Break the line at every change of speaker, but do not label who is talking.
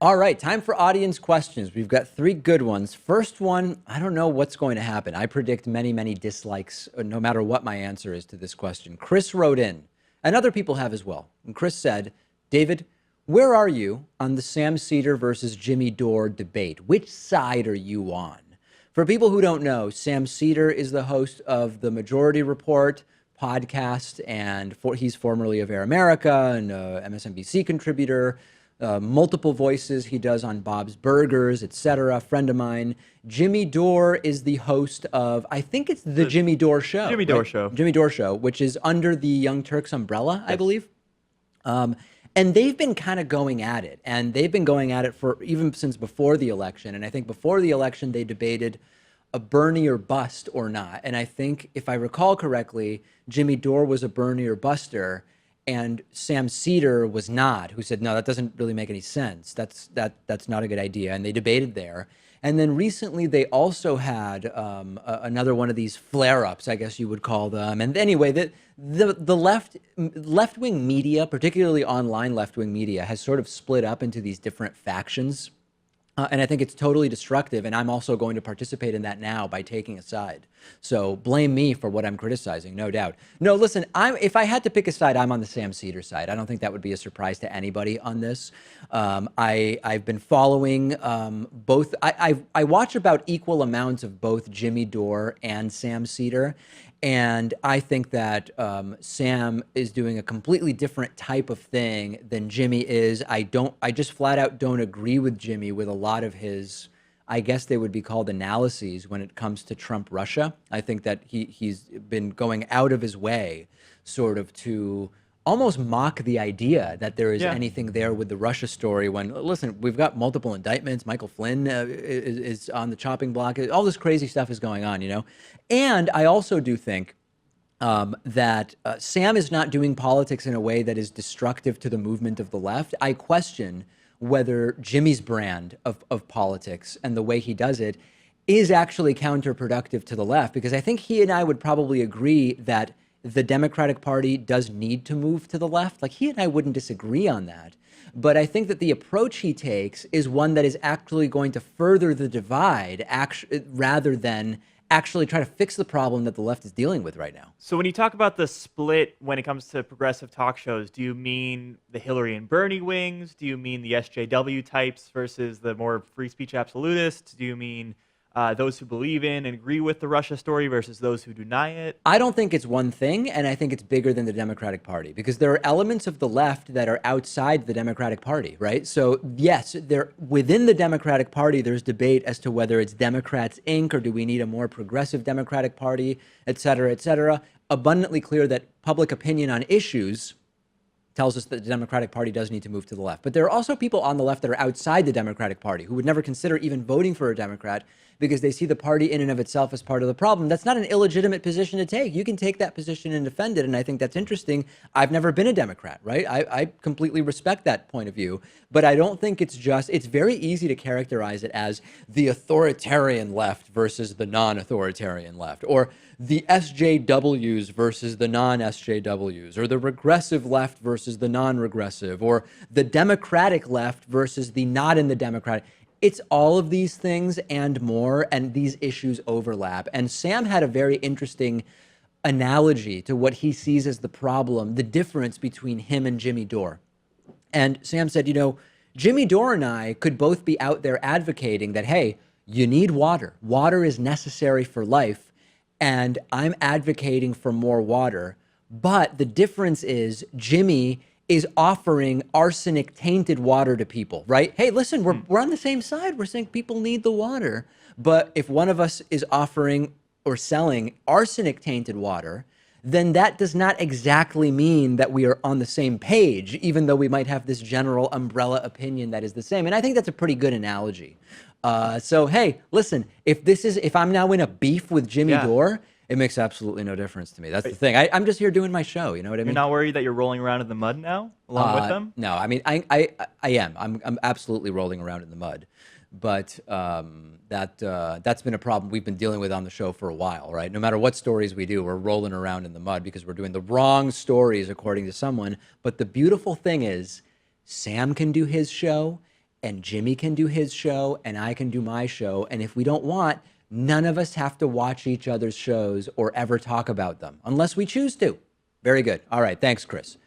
All right, time for audience questions. We've got three good ones. First one, I don't know what's going to happen. I predict many, many dislikes, no matter what my answer is to this question. Chris wrote in, and other people have as well. And Chris said, David, where are you on the Sam Seder versus Jimmy Dore debate? Which side are you on? For people who don't know, Sam Seder is the host of the Majority Report podcast, and he's formerly of Air America and MSNBC contributor. Multiple voices he does on Bob's Burgers, etc. Friend of mine. Jimmy Dore is the host of, I think it's the Jimmy Dore Show.
Jimmy Dore Show.
Jimmy Dore Show, which is under the Young Turks umbrella, I believe. And they've been kind of going at it. And they've been going at it for even since before the election. And I think before the election, they debated a Bernie or bust or not. And I think, if I recall correctly, Jimmy Dore was a Bernie or buster, and Sam Seder was not, who said, no, that doesn't really make any sense. That's not a good idea. And they debated there. And then recently they also had another one of these flare-ups, I guess you would call them. And anyway, the left-wing media, particularly online left-wing media, has sort of split up into these different factions. And I think it's totally destructive, and I'm also going to participate in that now by taking a side. So blame me for what I'm criticizing, no doubt. No, listen, if I had to pick a side, I'm on the Sam Seder side. I don't think that would be a surprise to anybody on this. I've been following both. I watch about equal amounts of both Jimmy Dore and Sam Seder. And I think that Sam is doing a completely different type of thing than Jimmy is. I just flat out don't agree with Jimmy with a lot of his, I guess they would be called analyses when it comes to Trump Russia. I think that he's been going out of his way sort of to almost mock the idea that there is anything there with the Russia story when, listen, we've got multiple indictments. Michael Flynn is on the chopping block. All this crazy stuff is going on, you know? And I also do think that Sam is not doing politics in a way that is destructive to the movement of the left. I question whether Jimmy's brand of politics and the way he does it is actually counterproductive to the left, because I think he and I would probably agree that the Democratic Party does need to move to the left. Like, he and I wouldn't disagree on that. But I think that the approach he takes is one that is actually going to further the divide rather than actually try to fix the problem that the left is dealing with right now.
So when you talk about the split when it comes to progressive talk shows, do you mean the Hillary and Bernie wings? Do you mean the SJW types versus the more free speech absolutists? Do you mean those who believe in and agree with the Russia story versus those who deny it?
I don't think it's one thing, and I think it's bigger than the Democratic Party, because there are elements of the left that are outside the Democratic Party, right? So yes, within the Democratic Party, there's debate as to whether it's Democrats Inc. or do we need a more progressive Democratic Party, et cetera, et cetera. Abundantly clear that public opinion on issues tells us that the Democratic Party does need to move to the left. But there are also people on the left that are outside the Democratic Party who would never consider even voting for a Democrat because they see the party in and of itself as part of the problem. That's not an illegitimate position to take. You can take that position and defend it, and I think that's interesting. I've never been a Democrat, right? I completely respect that point of view, but I don't think it's very easy to characterize it as the authoritarian left versus the non-authoritarian left, or the SJWs versus the non-SJWs, or the regressive left versus the non-regressive, or the Democratic left versus the not in the Democratic. It's all of these things and more, and these issues overlap. And Sam had a very interesting analogy to what he sees as the problem, the difference between him and Jimmy Dore. And Sam said, you know, Jimmy Dore and I could both be out there advocating that, hey, you need water. Water is necessary for life. And I'm advocating for more water. But the difference is Jimmy is offering arsenic-tainted water to people, right? Hey, listen, we're on the same side. We're saying people need the water. But if one of us is offering or selling arsenic-tainted water, then that does not exactly mean that we are on the same page, even though we might have this general umbrella opinion that is the same. And I think that's a pretty good analogy. So, hey, listen, if I'm now in a beef with Jimmy Dore, it makes absolutely no difference to me. That's the thing. I'm just here doing my show. You know what I mean?
You're not worried that you're rolling around in the mud now, along with them?
No, I mean, I am. I'm absolutely rolling around in the mud. But that's been a problem we've been dealing with on the show for a while, right? No matter what stories we do, we're rolling around in the mud because we're doing the wrong stories according to someone. But the beautiful thing is, Sam can do his show, and Jimmy can do his show and I can do my show. And if we don't want, none of us have to watch each other's shows or ever talk about them unless we choose to. Very good. All right. Thanks, Chris.